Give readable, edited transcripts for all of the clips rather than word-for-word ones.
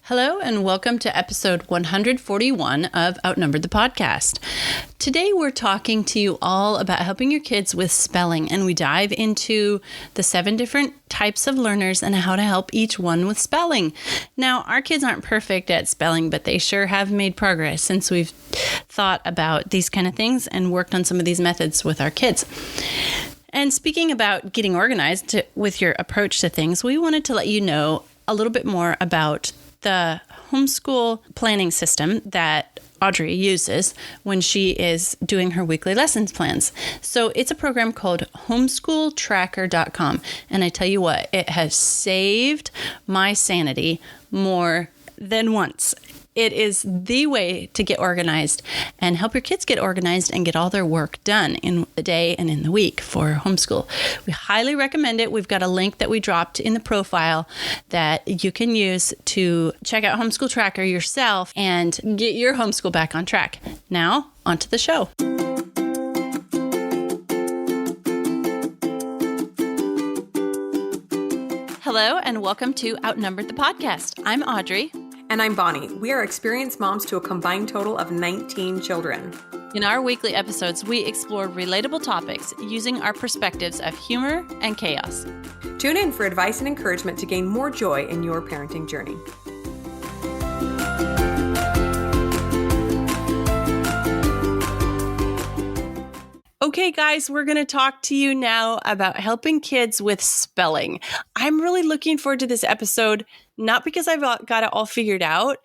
Hello and welcome to episode 141 of Outnumbered the Podcast. Today we're talking to you all about helping your kids with spelling, and we dive into the 7 different types of learners and how to help each one with spelling. Now, our kids aren't perfect at spelling, but they sure have made progress since we've thought about these kind of things and worked on some of these methods with our kids. And speaking about getting organized with your approach to things, we wanted to let you know a little bit more about the homeschool planning system that Audrey uses when she is doing her weekly lessons plans. So it's a program called homeschooltracker.com. And I tell you what, it has saved my sanity more than once. It is the way to get organized and help your kids get organized and get all their work done in the day and in the week for homeschool. We highly recommend it. We've got a link that we dropped in the profile that you can use to check out Homeschool Tracker yourself and get your homeschool back on track. Now, onto the show. Hello, and welcome to Outnumbered the Podcast. I'm Audrey. And I'm Bonnie. We are experienced moms to a combined total of 19 children. In our weekly episodes, we explore relatable topics using our perspectives of humor and chaos. Tune in for advice and encouragement to gain more joy in your parenting journey. Okay, guys, we're going to talk to you now about helping kids with spelling. I'm really looking forward to this episode, not because I've got it all figured out,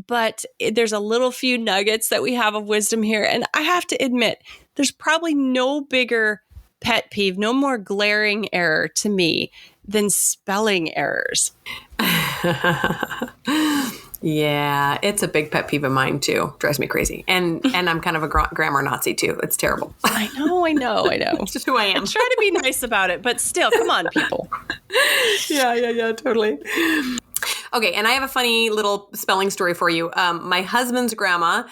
but there's a little few nuggets that we have of wisdom here. And I have to admit, there's probably no bigger pet peeve, no more glaring error to me than spelling errors. Yeah, it's a big pet peeve of mine too. Drives me crazy. And I'm kind of a grammar Nazi too. It's terrible. I know. It's just who I am. I try to be nice about it, but still, come on, people. Yeah, totally. Okay, and I have a funny little spelling story for you. My husband's grandma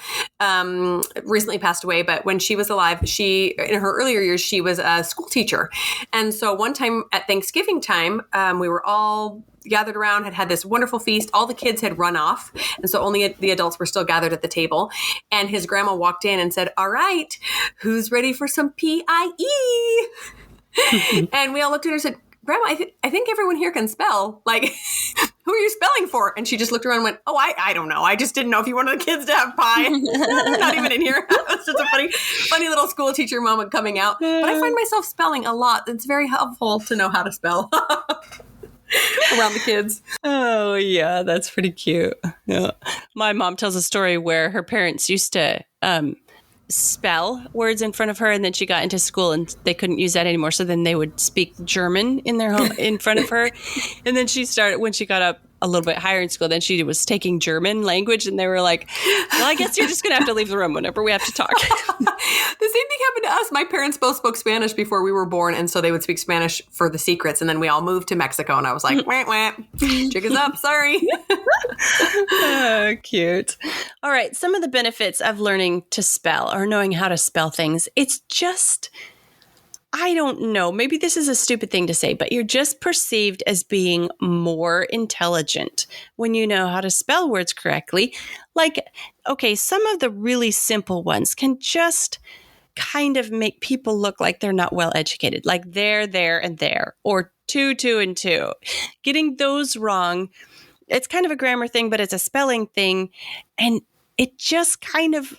recently passed away, but when she was alive, in her earlier years, she was a school teacher. And so one time at Thanksgiving time, we were all gathered around, had this wonderful feast. All the kids had run off, and so only the adults were still gathered at the table. And his grandma walked in and said, "All right, who's ready for some PIE?" And we all looked at her and said, "Grandma, I think everyone here can spell. Like, who are you spelling for?" And she just looked around and went, "Oh, I don't know. I just didn't know if you wanted the kids to have pie." They're not even in here. It's just a funny little school teacher moment coming out. But I find myself spelling a lot. It's very helpful to know how to spell around the kids. Oh, yeah, that's pretty cute. Yeah. My mom tells a story where her parents used to spell words in front of her, and then she got into school and they couldn't use that anymore, so then they would speak German in their home in front of her. And then she started, when she got up a little bit higher in school, then she was taking German language, and they were like, "Well, I guess you're just gonna have to leave the room whenever we have to talk." The same thing happened to us. My parents both spoke Spanish before we were born, and so they would speak Spanish for the secrets, and then we all moved to Mexico, and I was like, "Wah, wah. Jig is up, sorry." Oh, cute. All right, some of the benefits of learning to spell or knowing how to spell things. It's just, I don't know, maybe this is a stupid thing to say, but you're just perceived as being more intelligent when you know how to spell words correctly. Like, okay, some of the really simple ones can just kind of make people look like they're not well educated, like there, and there, or two, and two. Getting those wrong, it's kind of a grammar thing, but it's a spelling thing, and it just kind of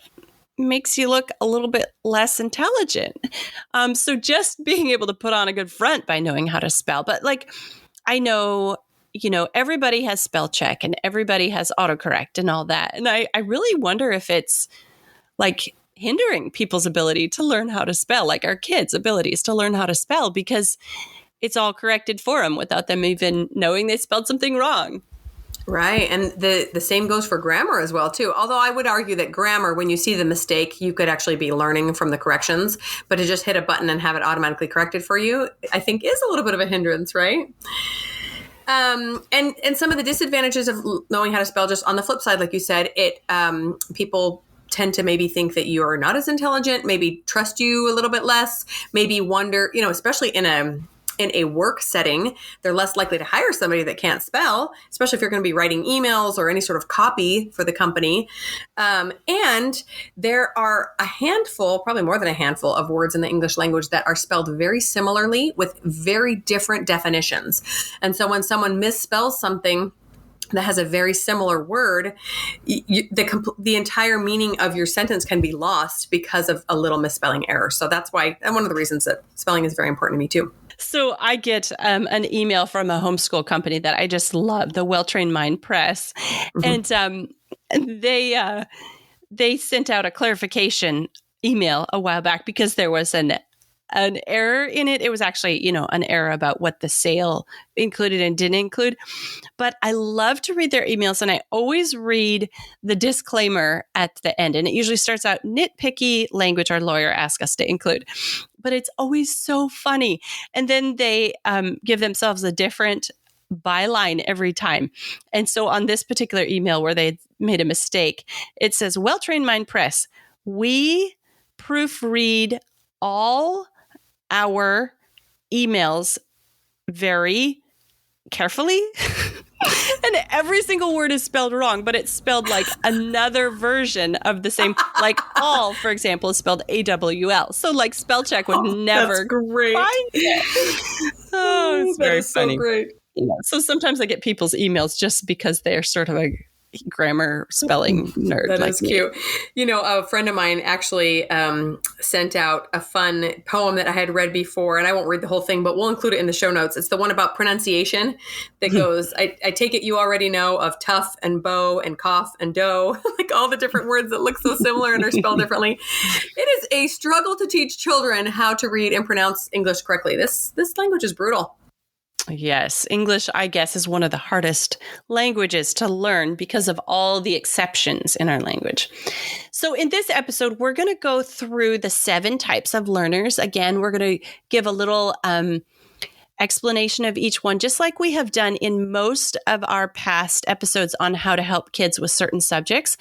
makes you look a little bit less intelligent. So just being able to put on a good front by knowing how to spell. But like, I know, everybody has spell check and everybody has autocorrect and all that. And I really wonder if it's like hindering people's ability to learn how to spell, like our kids' abilities to learn how to spell, because it's all corrected for them without them even knowing they spelled something wrong. Right. And the same goes for grammar as well, too. Although I would argue that grammar, when you see the mistake, you could actually be learning from the corrections. But to just hit a button and have it automatically corrected for you, I think is a little bit of a hindrance, right? And some of the disadvantages of knowing how to spell, just on the flip side, like you said, people tend to maybe think that you are not as intelligent, maybe trust you a little bit less, maybe wonder, especially in a in a work setting, they're less likely to hire somebody that can't spell, especially if you're going to be writing emails or any sort of copy for the company. And there are a handful, probably more than a handful, of words in the English language that are spelled very similarly with very different definitions. And so when someone misspells something that has a very similar word, the entire meaning of your sentence can be lost because of a little misspelling error. So that's why, and one of the reasons that spelling is very important to me too. So I get an email from a homeschool company that I just love, the Well-Trained Mind Press. Mm-hmm. And they sent out a clarification email a while back because there was an error in it. It was actually, an error about what the sale included and didn't include. But I love to read their emails, and I always read the disclaimer at the end. And it usually starts out, nitpicky language our lawyer asked us to include. But it's always so funny. And then they give themselves a different byline every time. And so on this particular email where they made a mistake, it says, Well-Trained Mind Press, we proofread all our emails very carefully. And every single word is spelled wrong, but it's spelled like another version of the same, like all, for example, is spelled AWL. So like spell check would never that's great. Find it. Oh, it's very funny. So great. So sometimes I get people's emails just because they're sort of a grammar spelling nerd. That like is me. cute. A friend of mine actually sent out a fun poem that I had read before, and I won't read the whole thing, but we'll include it in the show notes. It's the one about pronunciation that goes, I take it you already know of tough and bow and cough and dough, like all the different words that look so similar and are spelled differently. It is a struggle to teach children how to read and pronounce English correctly. This language is brutal. Yes, English, I guess, is one of the hardest languages to learn because of all the exceptions in our language. So in this episode, we're going to go through the 7 types of learners. Again, we're going to give a little explanation of each one, just like we have done in most of our past episodes on how to help kids with certain subjects.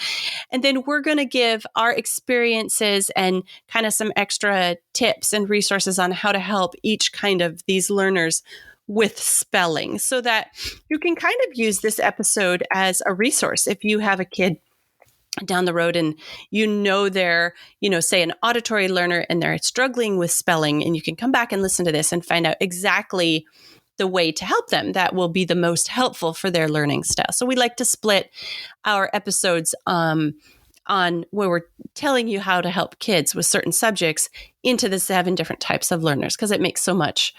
And then we're going to give our experiences and kind of some extra tips and resources on how to help each kind of these learners with spelling, so that you can kind of use this episode as a resource. If you have a kid down the road and they're, say an auditory learner and they're struggling with spelling, and you can come back and listen to this and find out exactly the way to help them that will be the most helpful for their learning style. So we like to split our episodes on where we're telling you how to help kids with certain subjects into the 7 different types of learners, because it makes so much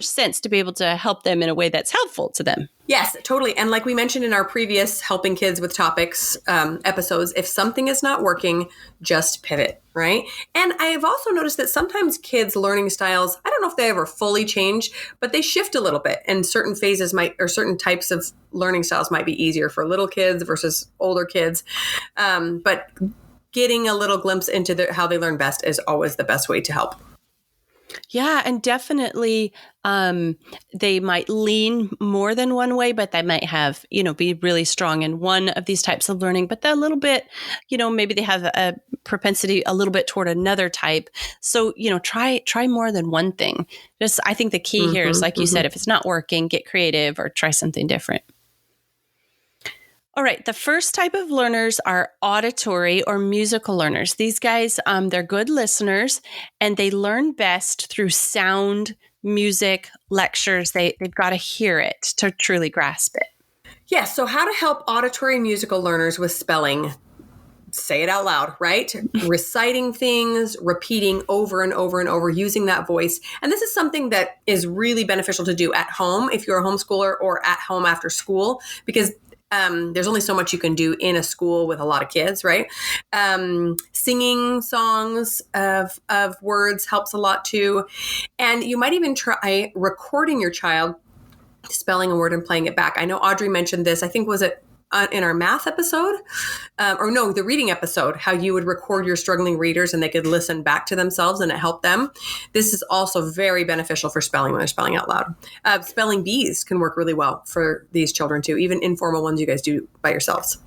sense to be able to help them in a way that's helpful to them. Yes, totally. And like we mentioned in our previous Helping Kids with Topics episodes, if something is not working, just pivot, right? And I've also noticed that sometimes kids' learning styles, I don't know if they ever fully change, but they shift a little bit. And certain phases certain types of learning styles might be easier for little kids versus older kids. But getting a little glimpse into how they learn best is always the best way to help. Yeah, and definitely they might lean more than one way, but they might have, be really strong in one of these types of learning, but they're a little bit, maybe they have a propensity a little bit toward another type. So, try more than one thing. I think the key here is, like you said, if it's not working, get creative or try something different. All right. The first type of learners are auditory or musical learners. These guys, they're good listeners, and they learn best through sound, music, lectures. They've got to hear it to truly grasp it. Yeah. So how to help auditory musical learners with spelling? Say it out loud, right? Reciting things, repeating over and over and over, using that voice. And this is something that is really beneficial to do at home if you're a homeschooler, or at home after school, because there's only so much you can do in a school with a lot of kids, right? Singing songs of words helps a lot too. And you might even try recording your child spelling a word and playing it back. I know Audrey mentioned this. I think, was it in our math episode? The reading episode, how you would record your struggling readers and they could listen back to themselves and it helped them. This is also very beneficial for spelling when they're spelling out loud. Spelling bees can work really well for these children too, even informal ones you guys do by yourselves.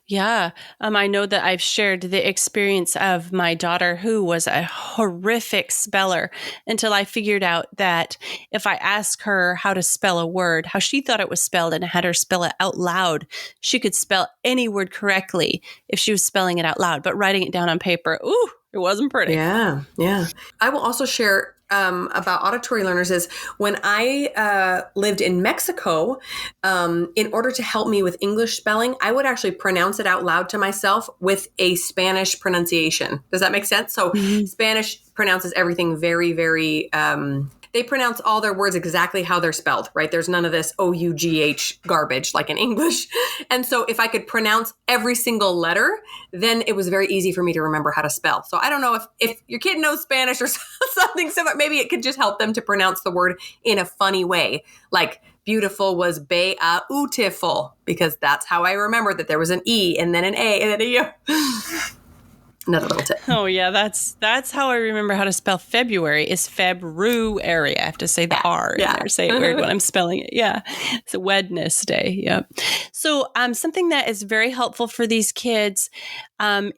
Yeah. I know that I've shared the experience of my daughter who was a horrific speller until I figured out that if I asked her how to spell a word, how she thought it was spelled, and I had her spell it out loud, she could spell any word correctly if she was spelling it out loud. But writing it down on paper, ooh, it wasn't pretty. Yeah, yeah. I will also share about auditory learners is when I lived in Mexico, in order to help me with English spelling, I would actually pronounce it out loud to myself with a Spanish pronunciation. Does that make sense? So Spanish pronounces everything very, very, they pronounce all their words exactly how they're spelled, right? There's none of this OUGH garbage like in English. And so if I could pronounce every single letter, then it was very easy for me to remember how to spell. So I don't know if your kid knows Spanish or something similar, maybe it could just help them to pronounce the word in a funny way. Like beautiful was beautiful, because that's how I remembered that there was an E and then an A and then a U. Another little tip. Oh yeah, that's how I remember how to spell February is February. I have to say the R in there, say it weird when I'm spelling it. Yeah, it's a Wednesday. Yeah. So something that is very helpful for these kids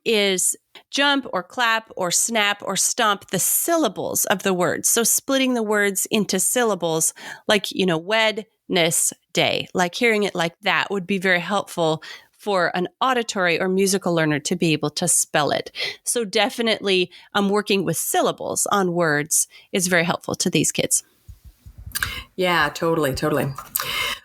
is jump or clap or snap or stomp the syllables of the words. So splitting the words into syllables, like Wednesday, like hearing it like that would be very helpful for an auditory or musical learner to be able to spell it. So definitely working with syllables on words is very helpful to these kids. Yeah, totally.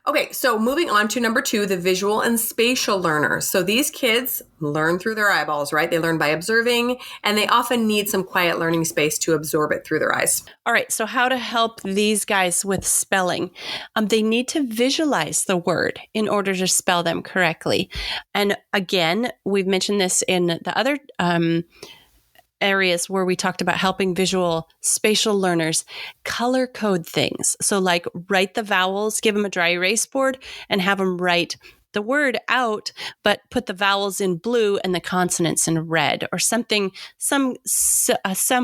Okay, so moving on to number 2, the visual and spatial learners. So these kids learn through their eyeballs, right? They learn by observing, and they often need some quiet learning space to absorb it through their eyes. All right, so how to help these guys with spelling? They need to visualize the word in order to spell them correctly. And again, we've mentioned this in the other areas where we talked about helping visual spatial learners color code things. So like write the vowels, give them a dry erase board and have them write the word out, but put the vowels in blue and the consonants in red or something, some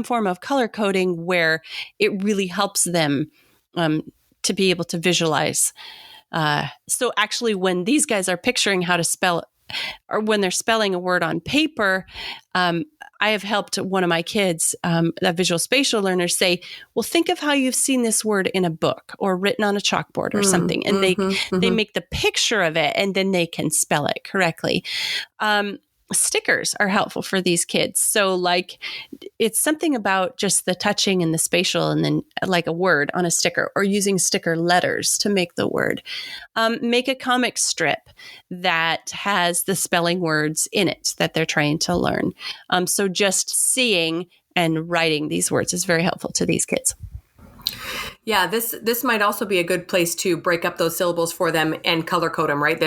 form of color coding where it really helps them to be able to visualize. So actually when these guys are picturing how to spell or when they're spelling a word on paper, I have helped one of my kids, that visual spatial learner, say, well, think of how you've seen this word in a book or written on a chalkboard or something. And they make the picture of it and then they can spell it correctly. Stickers are helpful for these kids. So like it's something about just the touching and the spatial and then like a word on a sticker or using sticker letters to make the word. Make a comic strip that has the spelling words in it that they're trying to learn. So just seeing and writing these words is very helpful to these kids. Yeah, this might also be a good place to break up those syllables for them and color code them, right?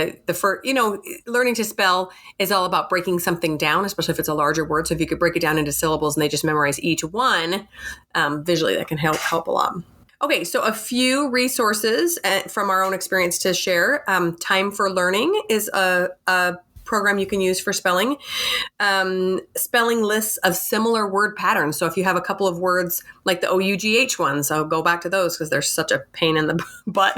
Learning to spell is all about breaking something down, especially if it's a larger word. So if you could break it down into syllables and they just memorize each one, visually that can help a lot. Okay, so a few resources from our own experience to share. Time for Learning is a program you can use for spelling. Spelling lists of similar word patterns. So if you have a couple of words like the OUGH ones, I'll go back to those because they're such a pain in the butt.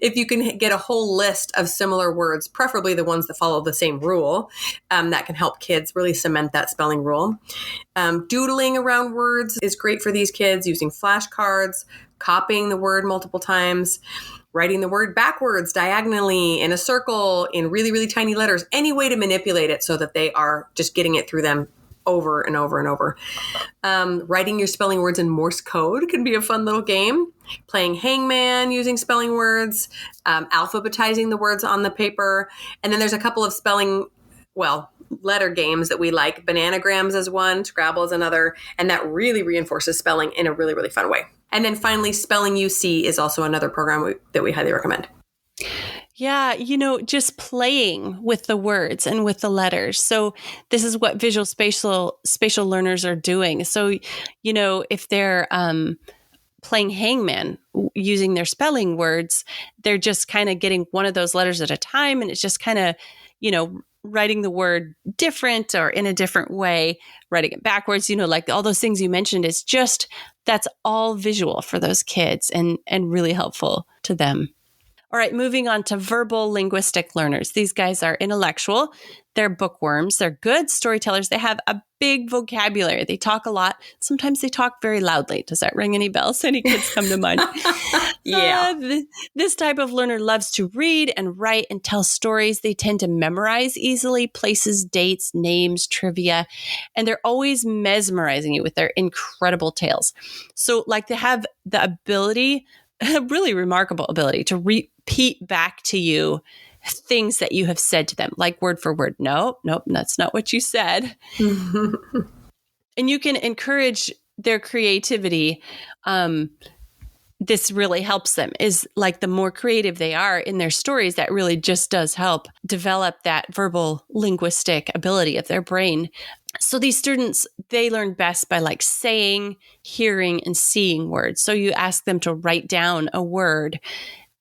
If you can get a whole list of similar words, preferably the ones that follow the same rule, that can help kids really cement that spelling rule. Doodling around words is great for these kids, using flashcards, copying the word multiple times, writing the word backwards, diagonally, in a circle, in really, really tiny letters, any way to manipulate it so that they are just getting it through them over and over and over. Writing your spelling words in Morse code can be a fun little game. Playing hangman using spelling words, alphabetizing the words on the paper. And then there's a couple of letter games that we like. Bananagrams is one, Scrabble is another, and that really reinforces spelling in a really, really fun way. And then finally, Spelling UC is also another program that we highly recommend. Yeah, just playing with the words and with the letters. So this is what visual spatial learners are doing. So, if they're playing hangman using their spelling words, they're just kind of getting one of those letters at a time. And it's just kind of, writing the word different or in a different way, writing it backwards, like all those things you mentioned is just, that's all visual for those kids and really helpful to them. All right, moving on to verbal linguistic learners. These guys are intellectual. They're bookworms. They're good storytellers. They have a big vocabulary. They talk a lot. Sometimes they talk very loudly. Does that ring any bells? Any kids come to mind? Yeah. This type of learner loves to read and write and tell stories. They tend to memorize easily places, dates, names, trivia, and they're always mesmerizing you with their incredible tales. So like they have the ability, a really remarkable ability to repeat back to you things that you have said to them, like word for word. Nope, that's not what you said. And you can encourage their creativity. This really helps them, is like the more creative they are in their stories, that really just does help develop that verbal linguistic ability of their brain. So these students, they learn best by like saying, hearing, and seeing words. So you ask them to write down a word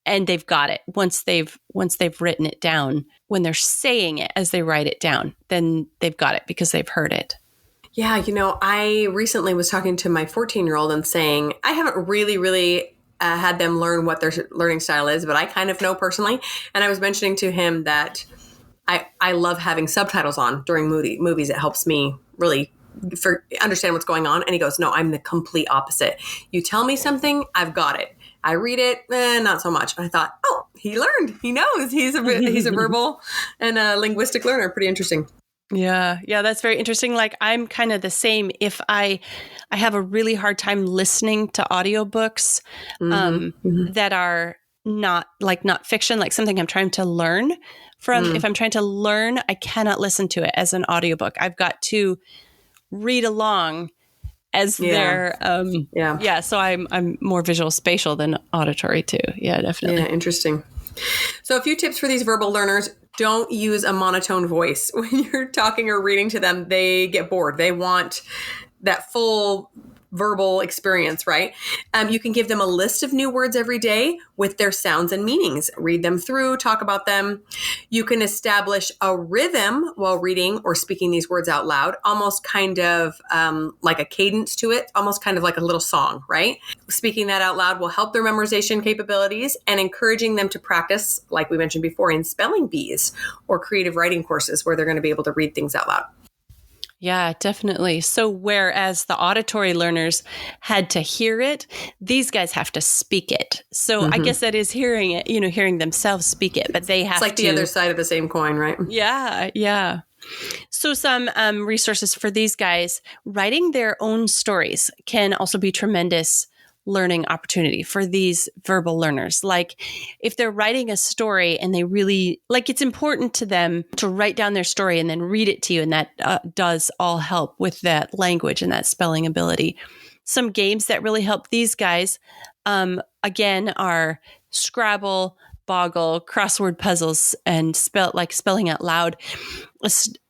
and they've got it. Once they've written it down, when they're saying it as they write it down, then they've got it because they've heard it. Yeah, I recently was talking to my 14-year-old and saying, I haven't really had them learn what their learning style is, but I kind of know personally. And I was mentioning to him that I love having subtitles on during movies. It helps me really understand what's going on. And he goes, no, I'm the complete opposite. You tell me something, I've got it. I read it, not so much. And I thought, oh, he learned. He knows. He's a verbal and a linguistic learner. Pretty interesting. Yeah, that's very interesting. Like I'm kind of the same. If I have a really hard time listening to audiobooks that are not fiction, like something I'm trying to learn from. If I'm trying to learn, I cannot listen to it as an audiobook. I've got to read along as their so I'm more visual spatial than auditory too. Yeah, definitely. Yeah, interesting. So a few tips for these verbal learners. Don't use a monotone voice. When you're talking or reading to them, they get bored. They want that full verbal experience, right? You can give them a list of new words every day with their sounds and meanings. Read them through, talk about them. You can establish a rhythm while reading or speaking these words out loud, almost kind of like a cadence to it, almost kind of like a little song, right? Speaking that out loud will help their memorization capabilities, and encouraging them to practice, like we mentioned before, in spelling bees or creative writing courses where they're going to be able to read things out loud. Yeah, definitely. So whereas the auditory learners had to hear it, these guys have to speak it. So I guess that is hearing it, hearing themselves speak it, but they have to. It's like the other side of the same coin, right? Yeah. So some resources for these guys: writing their own stories can also be tremendous learning opportunity for these verbal learners. Like if they're writing a story and they really it's important to them to write down their story and then read it to you. And that does all help with that language and that spelling ability. Some games that really help these guys, again, are Scrabble, Boggle, crossword puzzles, and spelling out loud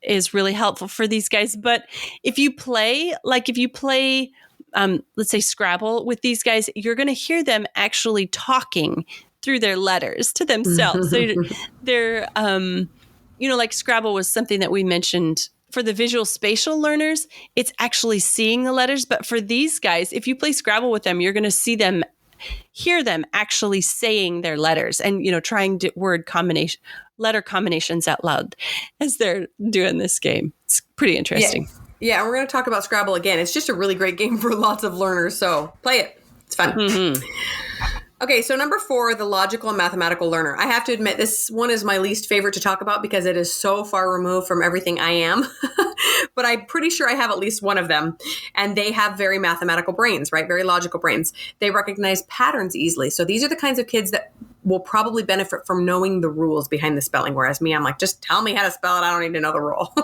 is really helpful for these guys. But if you play, let's say Scrabble with these guys, you're going to hear them actually talking through their letters to themselves. So they're, like Scrabble was something that we mentioned for the visual spatial learners. It's actually seeing the letters. But for these guys, if you play Scrabble with them, you're going to hear them actually saying their letters and, trying letter combinations out loud as they're doing this game. It's pretty interesting. Yeah, and we're going to talk about Scrabble again. It's just a really great game for lots of learners, so play it. It's fun. Okay, so number 4, the logical and mathematical learner. I have to admit, this one is my least favorite to talk about because it is so far removed from everything I am. But I'm pretty sure I have at least one of them. And they have very mathematical brains, right? Very logical brains. They recognize patterns easily. So these are the kinds of kids that will probably benefit from knowing the rules behind the spelling. Whereas me, I'm like, just tell me how to spell it. I don't need to know the rule.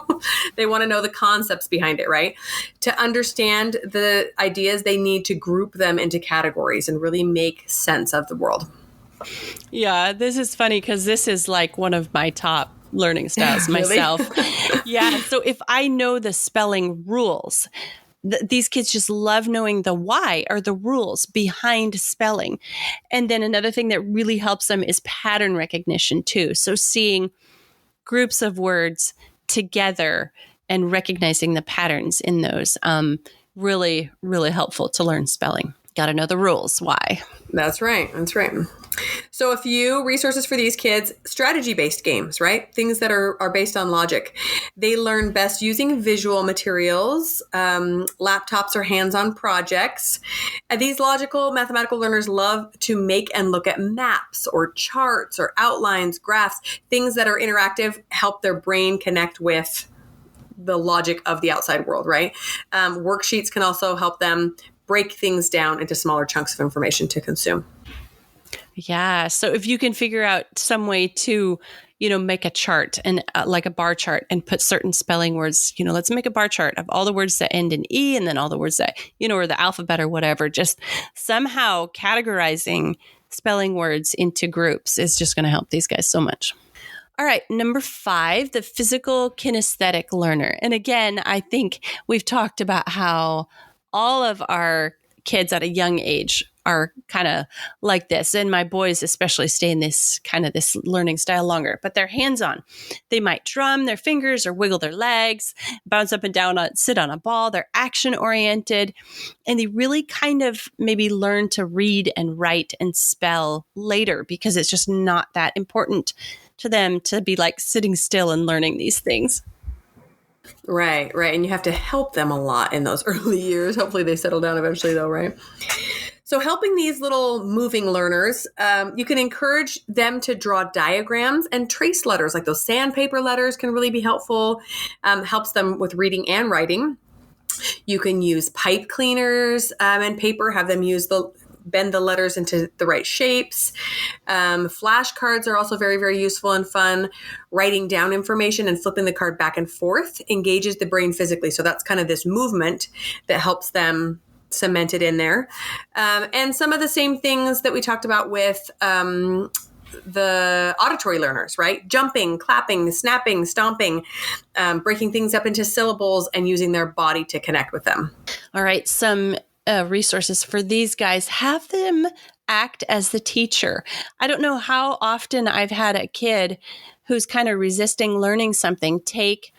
They want to know the concepts behind it, right? To understand the ideas, they need to group them into categories and really make sense of the world. Yeah, this is funny because this is like one of my top learning styles myself. Yeah. So if I know the spelling rules, these kids just love knowing the why or the rules behind spelling. And then another thing that really helps them is pattern recognition too. So seeing groups of words together and recognizing the patterns in those, really, really helpful to learn spelling. Got to know the rules. Why? That's right. That's right. So a few resources for these kids, strategy-based games, right? Things that are based on logic. They learn best using visual materials, laptops or hands-on projects. And these logical mathematical learners love to make and look at maps or charts or outlines, graphs, things that are interactive, help their brain connect with the logic of the outside world, right? Worksheets can also help them break things down into smaller chunks of information to consume. Yeah. So if you can figure out some way to, make a chart and like a bar chart and put certain spelling words, let's make a bar chart of all the words that end in E and then all the words that, or the alphabet or whatever, just somehow categorizing spelling words into groups is just going to help these guys so much. All right, number 5, the physical kinesthetic learner. And again, I think we've talked about how all of our kids at a young age are kind of like this. And my boys especially stay in this learning style longer, but they're hands-on. They might drum their fingers or wiggle their legs, bounce up and down, sit on a ball. They're action-oriented, and they really kind of maybe learn to read and write and spell later because it's just not that important to them to be like sitting still and learning these things. Right. And you have to help them a lot in those early years. Hopefully they settle down eventually though, right? So helping these little moving learners, you can encourage them to draw diagrams and trace letters, like those sandpaper letters can really be helpful, helps them with reading and writing. You can use pipe cleaners and paper, have them bend the letters into the right shapes. Flashcards are also very, very useful and fun. Writing down information and flipping the card back and forth engages the brain physically. So that's kind of this movement that helps them cement it in there. And some of the same things that we talked about with the auditory learners, right? Jumping, clapping, snapping, stomping, breaking things up into syllables and using their body to connect with them. All right. Some resources for these guys, have them act as the teacher. I don't know how often I've had a kid who's kind of resisting learning something take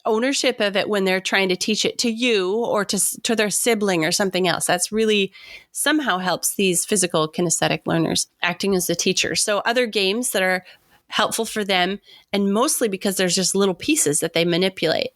ownership of it when they're trying to teach it to you or to their sibling or something else. That's really somehow helps these physical kinesthetic learners acting as the teacher. So other games that are helpful for them, and mostly because there's just little pieces that they manipulate.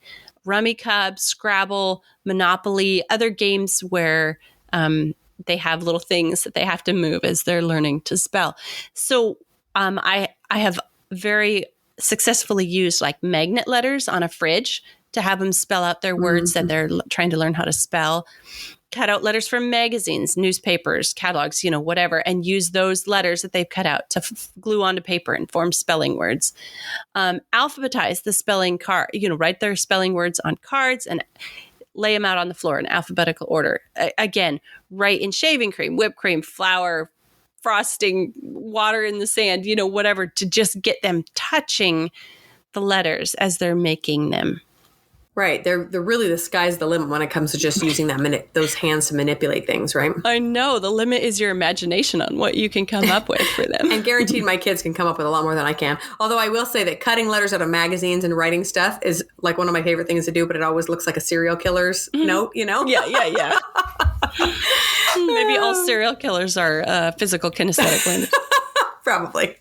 Rummy Cub, Scrabble, Monopoly, other games where they have little things that they have to move as they're learning to spell. So I have very successfully used like magnet letters on a fridge to have them spell out their words that they're trying to learn how to spell. Cut out letters from magazines, newspapers, catalogs, whatever, and use those letters that they've cut out to glue onto paper and form spelling words. Alphabetize the spelling card, write their spelling words on cards and lay them out on the floor in alphabetical order. Again, write in shaving cream, whipped cream, flour, frosting, water in the sand, whatever, to just get them touching the letters as they're making them. Right. They're really the sky's the limit when it comes to just using those hands to manipulate things, right? I know. The limit is your imagination on what you can come up with for them. And guaranteed my kids can come up with a lot more than I can. Although I will say that cutting letters out of magazines and writing stuff is like one of my favorite things to do, but it always looks like a serial killer's note, Yeah. Maybe all serial killers are physical kinesthetic learners. Probably.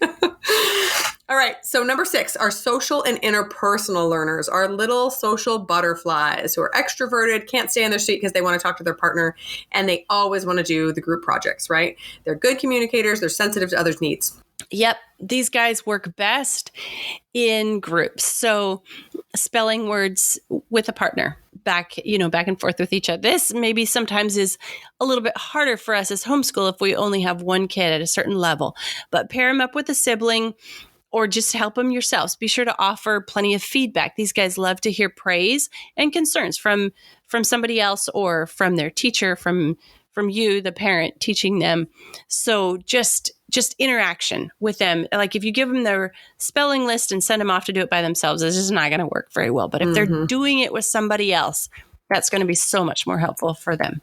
All right. So number 6 are social and interpersonal learners, are little social butterflies who are extroverted, can't stay in their seat because they want to talk to their partner, and they always want to do the group projects, right? They're good communicators. They're sensitive to others' needs. Yep. These guys work best in groups. So spelling words with a partner back and forth with each other. This maybe sometimes is a little bit harder for us as homeschool if we only have one kid at a certain level, but pair them up with a sibling or just help them yourselves. Be sure to offer plenty of feedback. These guys love to hear praise and concerns from somebody else or from their teacher, from you, the parent, teaching them. So just interaction with them. Like if you give them their spelling list and send them off to do it by themselves, it's just not going to work very well. But if they're doing it with somebody else, that's going to be so much more helpful for them.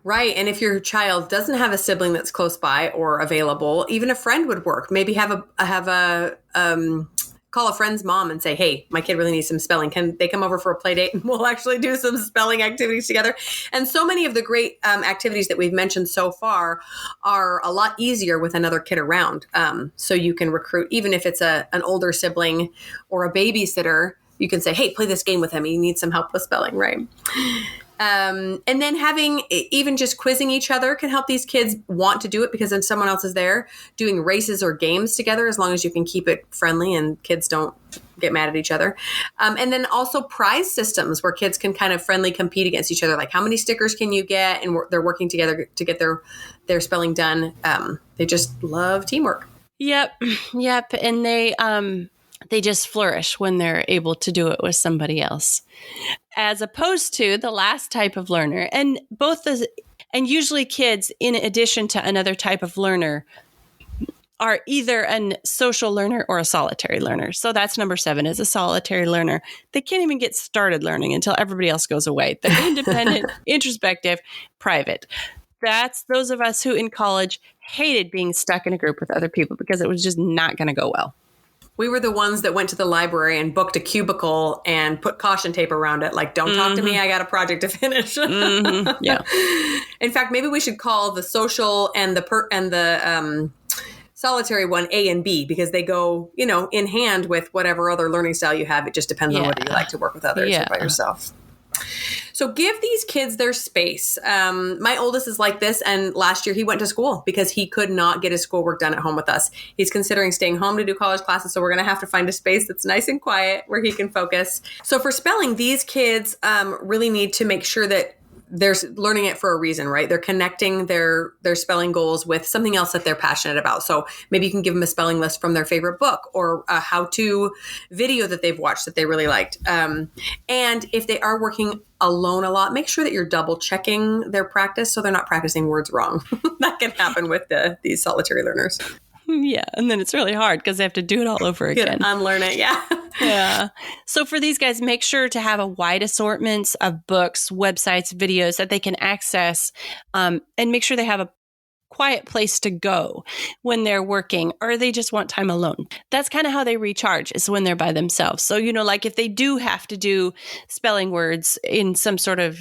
Right. And if your child doesn't have a sibling that's close by or available, even a friend would work. Maybe have a call a friend's mom and say, hey, my kid really needs some spelling. Can they come over for a play date and we'll actually do some spelling activities together? And so many of the great activities that we've mentioned so far are a lot easier with another kid around. So you can recruit, even if it's an older sibling or a babysitter, you can say, hey, play this game with him. He needs some help with spelling, right? And then having even just quizzing each other can help these kids want to do it because then someone else is there. Doing races or games together, as long as you can keep it friendly and kids don't get mad at each other. And then also prize systems where kids can kind of friendly compete against each other. Like how many stickers can you get? And they're working together to get their spelling done. They just love teamwork. Yep. And they just flourish when they're able to do it with somebody else, as opposed to the last type of learner. And usually kids, in addition to another type of learner, are either a social learner or a solitary learner. So that's number 7, is a solitary learner. They can't even get started learning until everybody else goes away. They're independent, introspective, private. That's those of us who in college hated being stuck in a group with other people because it was just not going to go well. We were the ones that went to the library and booked a cubicle and put caution tape around it. Like, don't talk to me. I got a project to finish. Yeah. In fact, maybe we should call the social and the solitary one A and B, because they go, in hand with whatever other learning style you have. It just depends on whether you like to work with others or by yourself. So give these kids their space. My oldest is like this. And last year he went to school because he could not get his schoolwork done at home with us. He's considering staying home to do college classes. So we're going to have to find a space that's nice and quiet where he can focus. So for spelling, these kids really need to make sure that they're learning it for a reason, right? They're connecting their spelling goals with something else that they're passionate about. So maybe you can give them a spelling list from their favorite book or a how-to video that they've watched that they really liked. And if they are working alone a lot, make sure that you're double checking their practice so they're not practicing words wrong. That can happen with these solitary learners. Yeah. And then it's really hard because they have to do it all over again. Unlearn it. Yeah. Yeah. So for these guys, make sure to have a wide assortment of books, websites, videos that they can access, and make sure they have a quiet place to go when they're working or they just want time alone. That's kind of how they recharge, is when they're by themselves. So, like if they do have to do spelling words in some sort of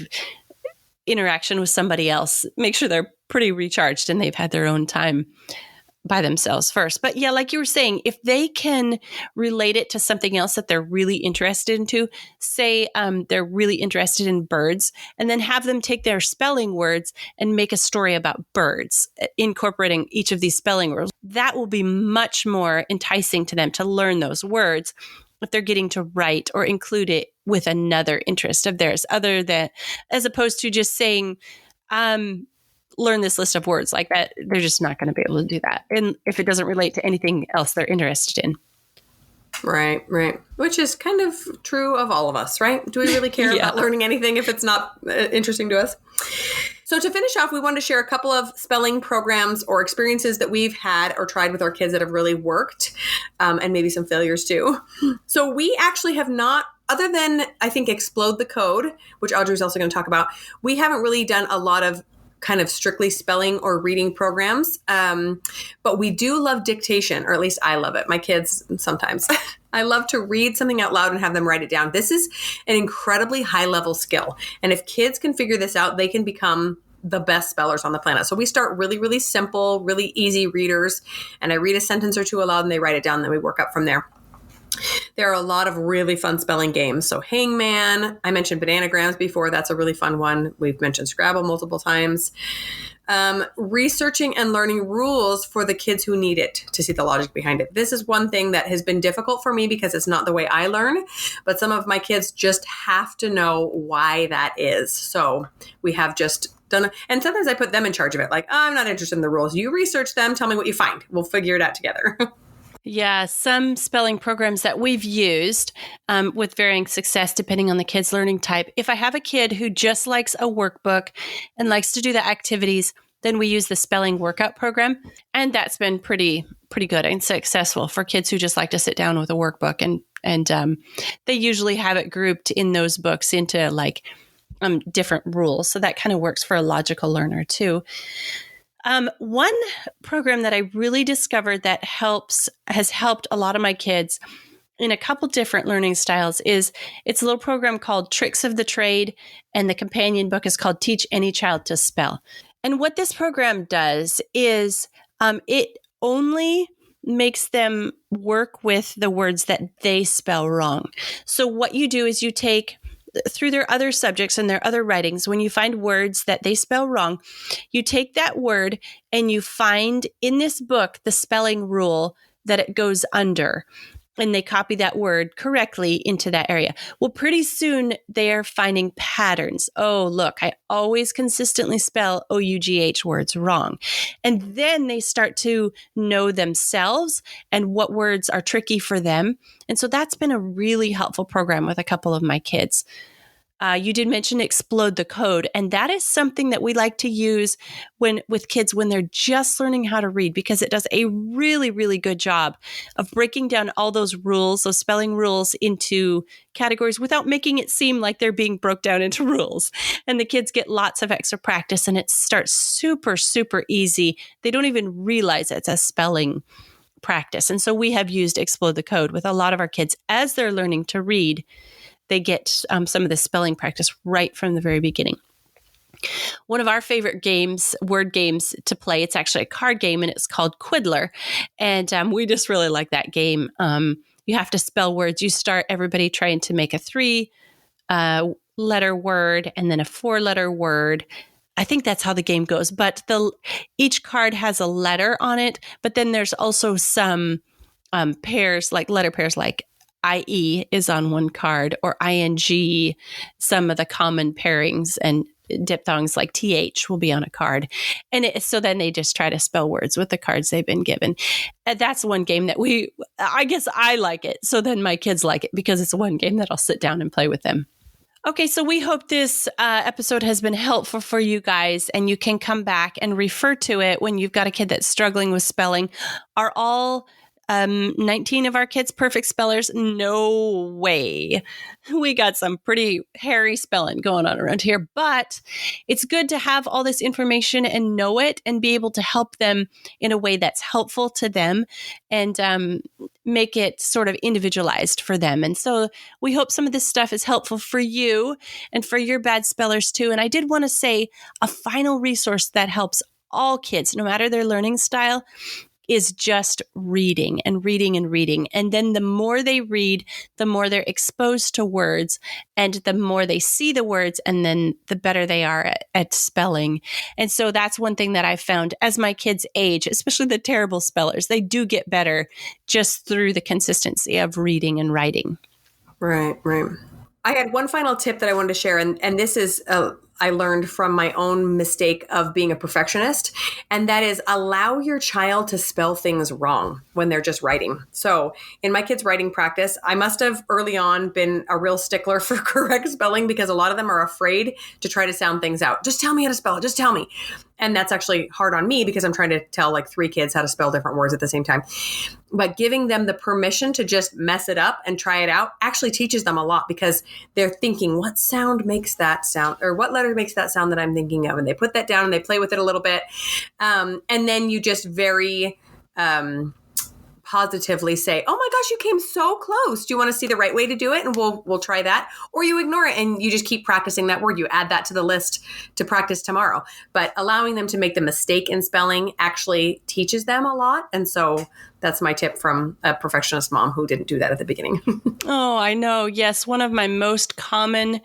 interaction with somebody else, make sure they're pretty recharged and they've had their own time by themselves first. But yeah, like you were saying, if they can relate it to something else that they're really interested into, say they're really interested in birds, and then have them take their spelling words and make a story about birds, incorporating each of these spelling words, that will be much more enticing to them to learn those words if they're getting to write or include it with another interest of theirs, as opposed to just saying, learn this list of words like that. They're just not going to be able to do that. And if it doesn't relate to anything else they're interested in. Right. Which is kind of true of all of us, right? Do we really care about learning anything if it's not interesting to us? So to finish off, we wanted to share a couple of spelling programs or experiences that we've had or tried with our kids that have really worked, and maybe some failures too. So we actually have not, other than I think Explode the Code, which Audrey's also going to talk about, we haven't really done a lot of kind of strictly spelling or reading programs. But we do love dictation, or at least I love it. My kids sometimes. I love to read something out loud and have them write it down. This is an incredibly high level skill. And if kids can figure this out, they can become the best spellers on the planet. So we start really, really simple, really easy readers. And I read a sentence or two aloud and they write it down. Then we work up from there. There are a lot of really fun spelling games. So Hangman, I mentioned Bananagrams before. That's a really fun one. We've mentioned Scrabble multiple times. Researching and learning rules for the kids who need it to see the logic behind it. This is one thing that has been difficult for me because it's not the way I learn, but some of my kids just have to know why that is. So we have just done, and sometimes I put them in charge of it. Like, I'm not interested in the rules. You research them. Tell me what you find. We'll figure it out together. Yeah, some spelling programs that we've used with varying success depending on the kid's learning type. If I have a kid who just likes a workbook and likes to do the activities, then we use the spelling workout program. And that's been pretty good and successful for kids who just like to sit down with a workbook. And they usually have it grouped in those books into different rules. So that kind of works for a logical learner too. One program that I really discovered that has helped a lot of my kids in a couple different learning styles is it's a little program called Tricks of the Trade, and the companion book is called Teach Any Child to Spell. And what this program does is it only makes them work with the words that they spell wrong. So what you do is you take through their other subjects and their other writings, when you find words that they spell wrong, you take that word and you find in this book the spelling rule that it goes under. And they copy that word correctly into that area. Well, pretty soon they are finding patterns. Oh, look, I always consistently spell OUGH words wrong. And then they start to know themselves and what words are tricky for them. And so that's been a really helpful program with a couple of my kids. You did mention Explode the Code, and that is something that we like to use with kids when they're just learning how to read, because it does a really, really good job of breaking down all those rules, those spelling rules, into categories without making it seem like they're being broke down into rules. And the kids get lots of extra practice, and it starts super, super easy. They don't even realize it's a spelling practice. And so we have used Explode the Code with a lot of our kids as they're learning to read. They get some of the spelling practice right from the very beginning. One of our favorite games, word games to play, it's actually a card game, and it's called Quiddler. And we just really like that game. You have to spell words. You start everybody trying to make a 3-letter word and then a 4-letter word. I think that's how the game goes. But each card has a letter on it. But then there's also some pairs, like letter pairs, like IE is on one card, or ING, some of the common pairings, and diphthongs like TH will be on a card. And so then they just try to spell words with the cards they've been given. And that's one game that I guess I like it. So then my kids like it because it's one game that I'll sit down and play with them. Okay, so we hope this episode has been helpful for you guys, and you can come back and refer to it when you've got a kid that's struggling with spelling. Are all 19 of our kids perfect spellers? No way. We got some pretty hairy spelling going on around here, but it's good to have all this information and know it and be able to help them in a way that's helpful to them and make it sort of individualized for them. And so we hope some of this stuff is helpful for you and for your bad spellers too. And I did want to say a final resource that helps all kids, no matter their learning style, is just reading and reading and reading. And then the more they read, the more they're exposed to words, and the more they see the words, and then the better they are at spelling. And so that's one thing that I found as my kids age, especially the terrible spellers, they do get better just through the consistency of reading and writing. Right. I had one final tip that I wanted to share, and this is I learned from my own mistake of being a perfectionist, and that is allow your child to spell things wrong when they're just writing. So in my kids' writing practice, I must have early on been a real stickler for correct spelling, because a lot of them are afraid to try to sound things out. Just tell me how to spell it. Just tell me. And that's actually hard on me because I'm trying to tell like 3 kids how to spell different words at the same time. But giving them the permission to just mess it up and try it out actually teaches them a lot, because they're thinking, what sound makes that sound, or what letter makes that sound that I'm thinking of? And they put that down and they play with it a little bit. And then you just very positively say, oh my gosh, you came so close. Do you want to see the right way to do it? And we'll try that. Or you ignore it and you just keep practicing that word. You add that to the list to practice tomorrow. But allowing them to make the mistake in spelling actually teaches them a lot. And so that's my tip from a perfectionist mom who didn't do that at the beginning. Oh, I know. Yes. One of my most common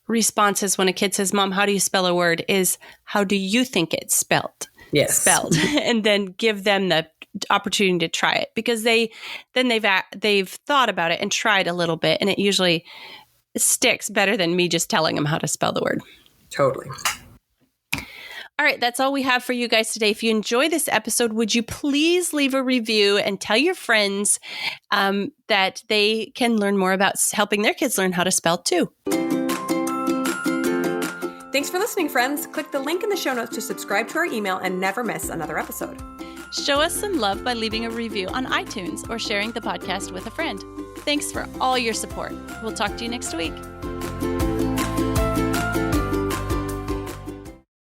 responses when a kid says, Mom, how do you spell a word, is how do you think it's spelled? Yes. Spelled. And then give them the opportunity to try it, because they've thought about it and tried a little bit, and it usually sticks better than me just telling them how to spell the word. Totally. All right, that's all we have for you guys today. If you enjoy this episode, would you please leave a review and tell your friends that they can learn more about helping their kids learn how to spell too. Thanks for listening, friends. Click the link in the show notes to subscribe to our email and never miss another episode. Show us some love by leaving a review on iTunes or sharing the podcast with a friend. Thanks for all your support. We'll talk to you next week.